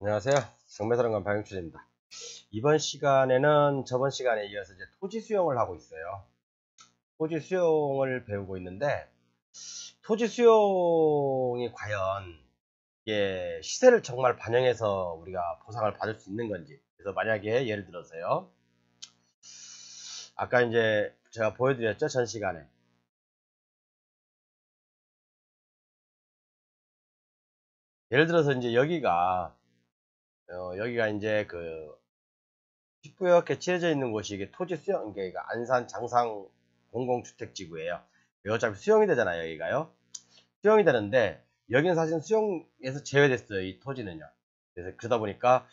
안녕하세요. 정매사령관 박영출입니다. 이번 시간에는 저번 시간에 이어서 이제 토지 수용을 하고 있어요. 토지 수용을 배우고 있는데, 토지 수용이 과연 이게 시세를 정말 반영해서 우리가 보상을 받을 수 있는 건지. 그래서 만약에 예를 들어서요. 아까 이제 제가 보여드렸죠, 전 시간에. 예를 들어서 이제 여기가 이제 그 뒷부옇게 칠해져 있는 곳이 이게 토지 수용, 이게 안산 장상 공공주택지구예요. 이거 어차피 수용이 되잖아요, 여기가요. 수용이 되는데, 여기는 사실 수용에서 제외됐어요, 이 토지는요. 그래서 그러다 보니까,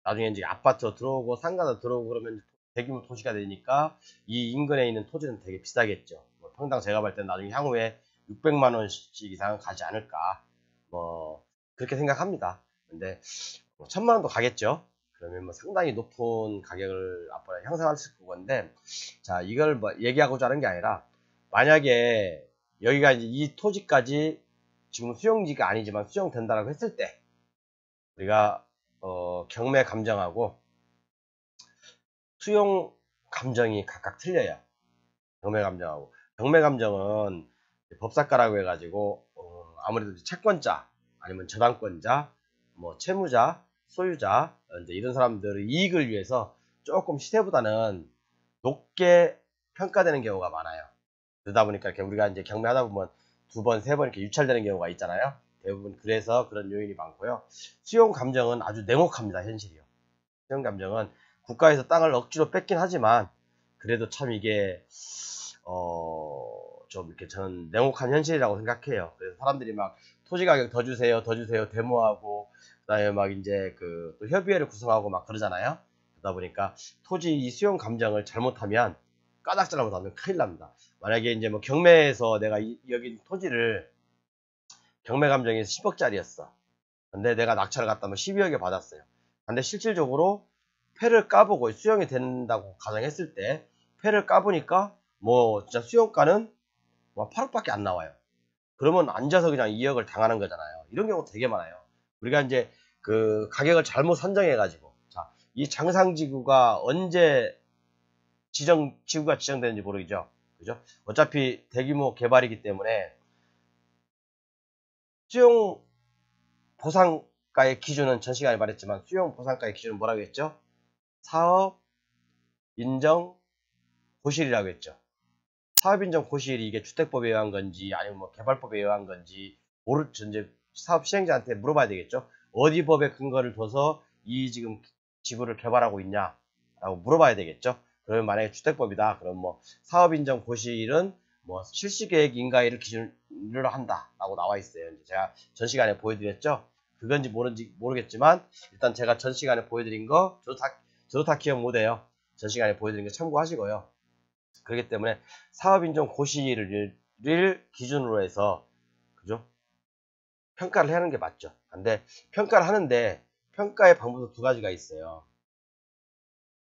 나중에 이제 아파트로 들어오고 상가로 들어오고 그러면 대규모 토지가 되니까 이 인근에 있는 토지는 되게 비싸겠죠. 뭐 평당 제가 볼 때는 나중에 향후에 600만 원씩 이상은 가지 않을까. 뭐, 그렇게 생각합니다. 근데, 뭐 1000만 원도 가겠죠. 그러면 뭐 상당히 높은 가격을 앞으로 형성할 수 있을 건데, 자, 이걸 뭐 얘기하고자 하는 게 아니라, 만약에 여기가 이제 이 토지까지 지금 수용지가 아니지만 수용된다라고 했을 때, 우리가, 경매 감정하고 수용 감정이 각각 틀려요. 경매 감정하고. 경매 감정은 법사가라고 해가지고, 아무래도 채권자, 아니면 저당권자, 뭐 채무자, 소유자, 이제 이런 사람들의 이익을 위해서 조금 시세보다는 높게 평가되는 경우가 많아요. 그러다 보니까 이렇게 우리가 이제 경매하다 보면 두 번, 세 번 이렇게 유찰되는 경우가 있잖아요. 대부분 그래서 그런 요인이 많고요. 수용 감정은 아주 냉혹합니다, 현실이요. 수용 감정은 국가에서 땅을 억지로 뺏긴 하지만 그래도 참 이게 좀 이렇게 저는 냉혹한 현실이라고 생각해요. 그래서 사람들이 막 토지 가격 더 주세요, 더 주세요, 데모하고 그다음에 막 이제 그 또 협의회를 구성하고 막 그러잖아요. 그러다 보니까 토지 이 수용 감정을 잘못하면 까닭 잘못하면 큰일 납니다. 만약에 이제 뭐 경매에서 내가 여기 토지를 경매 감정이 10억짜리였어. 근데 내가 낙찰을 갖다 면 12억에 받았어요. 근데 실질적으로 패를 까보고 수용이 된다고 가정했을 때 패를 까보니까 뭐 진짜 수용가는 뭐 8억밖에 안 나와요. 그러면 앉아서 그냥 2억을 당하는 거잖아요. 이런 경우 되게 많아요. 우리가 이제 그 가격을 잘못 선정해가지고, 자, 이 장상지구가 언제 지구가 지정되는지 모르겠죠. 그죠? 어차피 대규모 개발이기 때문에 수용 보상가의 기준은 전 시간에 말했지만 수용 보상가의 기준은 뭐라고 했죠? 사업 인정 고실이라고 했죠. 사업 인정 고실이 이게 주택법에 의한 건지 아니면 뭐 개발법에 의한 건지 이제 사업 시행자한테 물어봐야 되겠죠. 어디 법에 근거를 둬서 이 지금 지구를 개발하고 있냐라고 물어봐야 되겠죠. 그러면 만약에 주택법이다. 그럼 뭐 사업 인정 고실은 뭐 실시계획 인가일을 기준으로 한다라고 나와 있어요. 이제 제가 전 시간에 보여드렸죠. 그건지 모르는지 모르겠지만 일단 제가 전 시간에 보여드린 거 저도 다 기억 못해요. 전 시간에 보여드린 거 참고하시고요. 그렇기 때문에 사업인정 고시를 기준으로 해서 그죠? 평가를 하는 게 맞죠. 근데 평가를 하는데 평가의 방법도 두 가지가 있어요.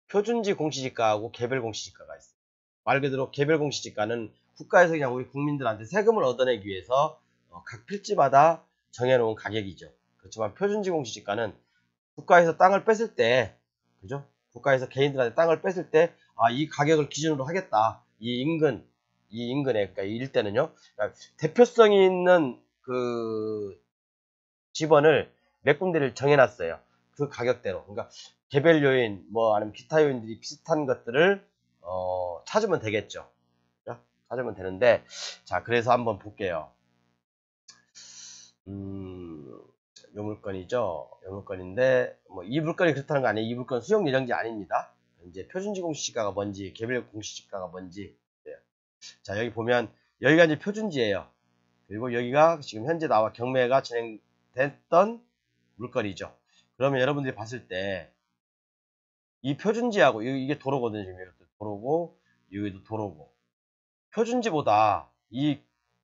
표준지 공시지가하고 개별 공시지가가 있어요. 말 그대로 개별 공시지가는 국가에서 그냥 우리 국민들한테 세금을 얻어내기 위해서 각 필지마다 정해놓은 가격이죠. 그렇지만 표준지 공시지가는 국가에서 땅을 뺐을 때, 그죠? 국가에서 개인들한테 땅을 뺐을 때, 아, 이 가격을 기준으로 하겠다. 이 인근에, 그러니까 이 일대는요, 그러니까 대표성이 있는 그 지번을 몇 군데를 정해놨어요. 그 가격대로. 그러니까 개별 요인, 뭐, 아니면 기타 요인들이 비슷한 것들을, 찾으면 되겠죠. 그죠? 찾으면 되는데, 자, 그래서 한번 볼게요. 요 물건이죠. 요 물건인데 뭐 이 물건이 그렇다는 거 아니에요. 이 물건 수용 예정지 아닙니다. 이제 표준지 공시지가가 뭔지 개별 공시지가가 뭔지. 자, 여기 보면 여기가 이제 표준지예요. 그리고 여기가 지금 현재 나와 경매가 진행됐던 물건이죠. 그러면 여러분들이 봤을 때 이 표준지하고 이게 도로거든요. 지금 이것도 도로고 여기도 도로고 표준지보다 이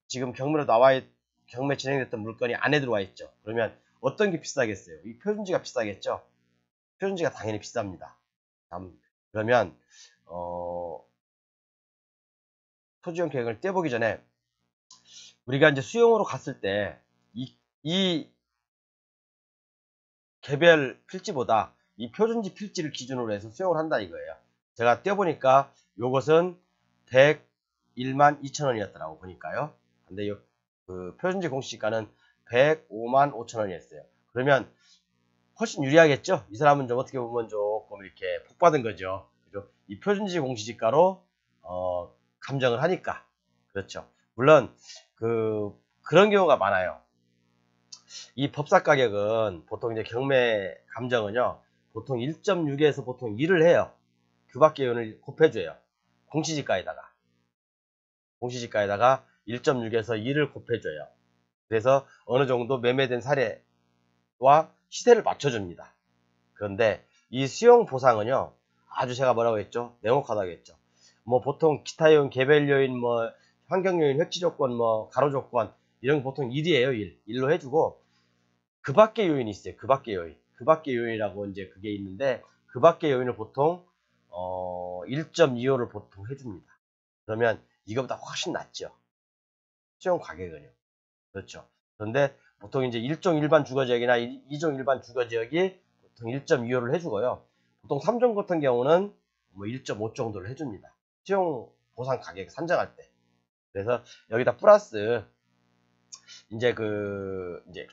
지금 경매 진행됐던 물건이 안에 들어와 있죠. 그러면 어떤 게 비싸겠어요? 이 표준지가 비싸겠죠? 표준지가 당연히 비쌉니다. 그러면, 토지용 계획을 떼보기 전에 우리가 이제 수용으로 갔을 때 이 개별 필지보다 이 표준지 필지를 기준으로 해서 수용을 한다 이거예요. 제가 떼어보니까 요것은 101만 2천 원이었더라고 보니까요. 근데 그 표준지 공시지가는 105만 5천 원이었어요. 그러면 훨씬 유리하겠죠? 이 사람은 좀 어떻게 보면 조금 이렇게 복 받은 거죠. 그죠? 이 표준지 공시지가로 감정을 하니까. 그렇죠. 물론 그런 경우가 많아요. 이 법사 가격은 보통 이제 경매 감정은요. 보통 1.6에서 보통 2를 해요. 그 밖의 요인을 곱해줘요. 공시지가에다가 1.6에서 2를 곱해줘요. 그래서 어느 정도 매매된 사례와 시세를 맞춰줍니다. 그런데 이 수용 보상은요. 아주 제가 뭐라고 했죠? 냉혹하다고 했죠. 뭐 보통 기타 요인, 개별 요인, 뭐 환경 요인, 획지 조건, 뭐 가로 조건 이런 게 보통 1이에요. 1로 해주고 그 밖의 요인이 있어요. 그 밖의 요인. 그 밖의 요인이라고 이제 그게 있는데 그 밖의 요인을 보통 1.25를 보통 해줍니다. 그러면 이거보다 훨씬 낫죠. 수용 가격은요. 그렇죠. 그런데 보통 이제 1종 일반 주거지역이나 2종 일반 주거지역이 보통 1.25를 해주고요. 보통 3종 같은 경우는 뭐 1.5 정도를 해줍니다. 수용 보상 가격 산정할 때. 그래서 여기다 플러스 이제 이제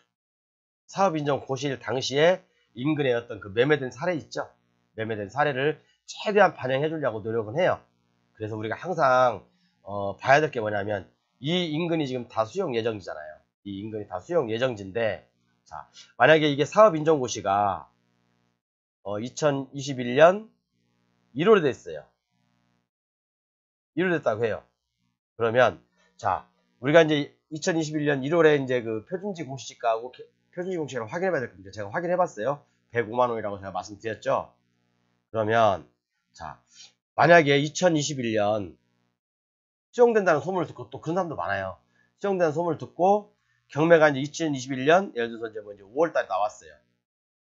사업 인정 고시일 당시에 인근에 어떤 그 매매된 사례 있죠. 매매된 사례를 최대한 반영해 주려고 노력은 해요. 그래서 우리가 항상 봐야 될 게 뭐냐면 이 인근이 지금 다 수용 예정지잖아요. 이 인근이 다 수용 예정지인데 자, 만약에 이게 사업 인정 고시가 2021년 1월에 됐어요. 1월 됐다고 해요. 그러면 자, 우리가 이제 2021년 1월에 이제 그 표준지 공시지가하고 표준지 공시지가를 확인해 봐야 될 겁니다. 제가 확인해 봤어요. 105만 원이라고 제가 말씀드렸죠. 그러면 자, 만약에 2021년 수용된다는 소문을 듣고 또 그런 사람도 많아요. 수용된다는 소문을 듣고 경매가 이제 2021년 예를 들어서 이제 뭐 이제 5월 달에 나왔어요.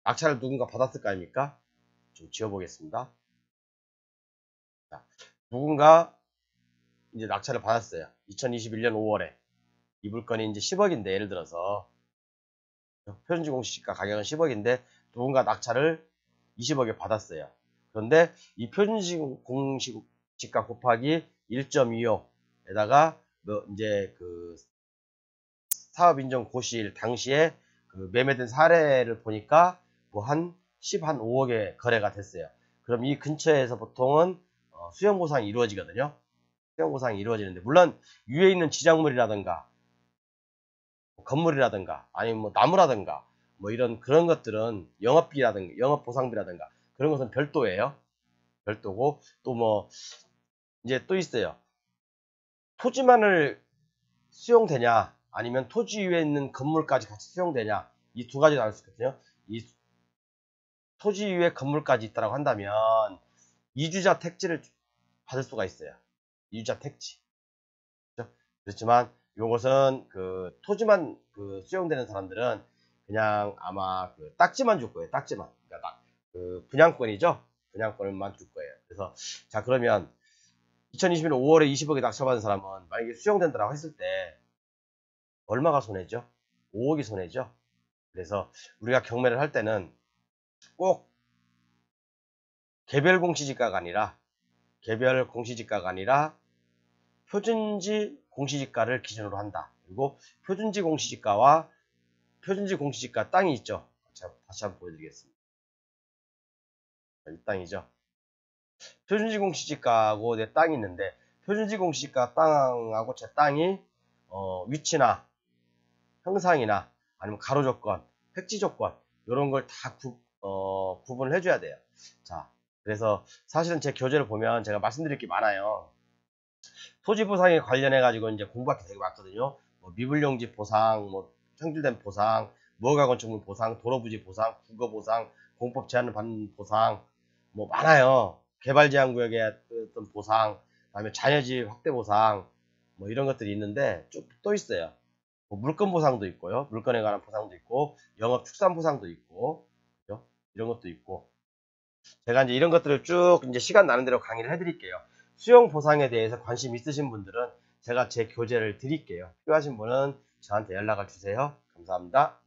낙찰을 누군가 받았을 거 아닙니까? 좀 지워보겠습니다. 자, 누군가 이제 낙찰을 받았어요. 2021년 5월에. 이 물건이 이제 10억인데 예를 들어서 표준지 공시지가 가격은 10억인데 누군가 낙찰을 20억에 받았어요. 그런데 이 표준지 공시지가 곱하기 1.25에다가 이제 그 사업 인정 고시일 당시에 그 매매된 사례를 보니까 뭐 한 15억에 거래가 됐어요. 그럼 이 근처에서 보통은 수용 보상이 이루어지거든요. 수용 보상이 이루어지는데 물론 위에 있는 지작물이라든가 건물이라든가 아니면 뭐 나무라든가 뭐 이런 그런 것들은 영업비라든가 영업보상비라든가 그런 것은 별도예요. 별도고 또 뭐 이제 또 있어요. 토지만을 수용되냐 아니면 토지 위에 있는 건물까지 같이 수용되냐 이 두 가지 나올 수 있거든요. 이 토지 위에 건물까지 있다고 한다면 이주자 택지를 받을 수가 있어요. 이주자 택지. 그렇죠? 그렇지만 요것은 그 토지만 그 수용되는 사람들은 그냥 아마 그 딱지만 줄 거예요. 딱지만. 그러니까 그 분양권이죠. 분양권만 줄 거예요. 그래서 자 그러면 2021년 5월에 20억에 낙찰받은 사람은 만약에 수용된다고 했을 때 얼마가 손해죠? 5억이 손해죠. 그래서 우리가 경매를 할 때는 꼭 개별 공시지가가 아니라 표준지 공시지가를 기준으로 한다. 그리고 표준지 공시지가와 표준지 공시지가 땅이 있죠. 제가 다시 한번 보여드리겠습니다. 이 땅이죠. 표준지 공시지가하고 내 땅이 있는데 표준지 공시지가 땅하고 제 땅이 위치나 형상이나 아니면 가로 조건, 획지 조건 이런 걸 다 구분을 해줘야 돼요. 자, 그래서 사실은 제 교재를 보면 제가 말씀드릴 게 많아요. 토지 보상에 관련해 가지고 이제 공부할 게 되게 많거든요. 뭐 미불용지 보상, 뭐 형질된 보상, 무허가 건축물 보상, 도로 부지 보상, 국어 보상, 공법 제한을 받는 보상, 뭐 많아요. 개발 제한 구역에 어떤 보상, 그다음에 잔여지 확대 보상, 뭐 이런 것들이 있는데 쭉 또 있어요. 뭐 물건 보상도 있고요. 물건에 관한 보상도 있고, 영업 축산 보상도 있고, 그죠? 이런 것도 있고. 제가 이제 이런 것들을 쭉 이제 시간 나는 대로 강의를 해드릴게요. 수용 보상에 대해서 관심 있으신 분들은 제가 제 교재를 드릴게요. 필요하신 분은 저한테 연락을 주세요. 감사합니다.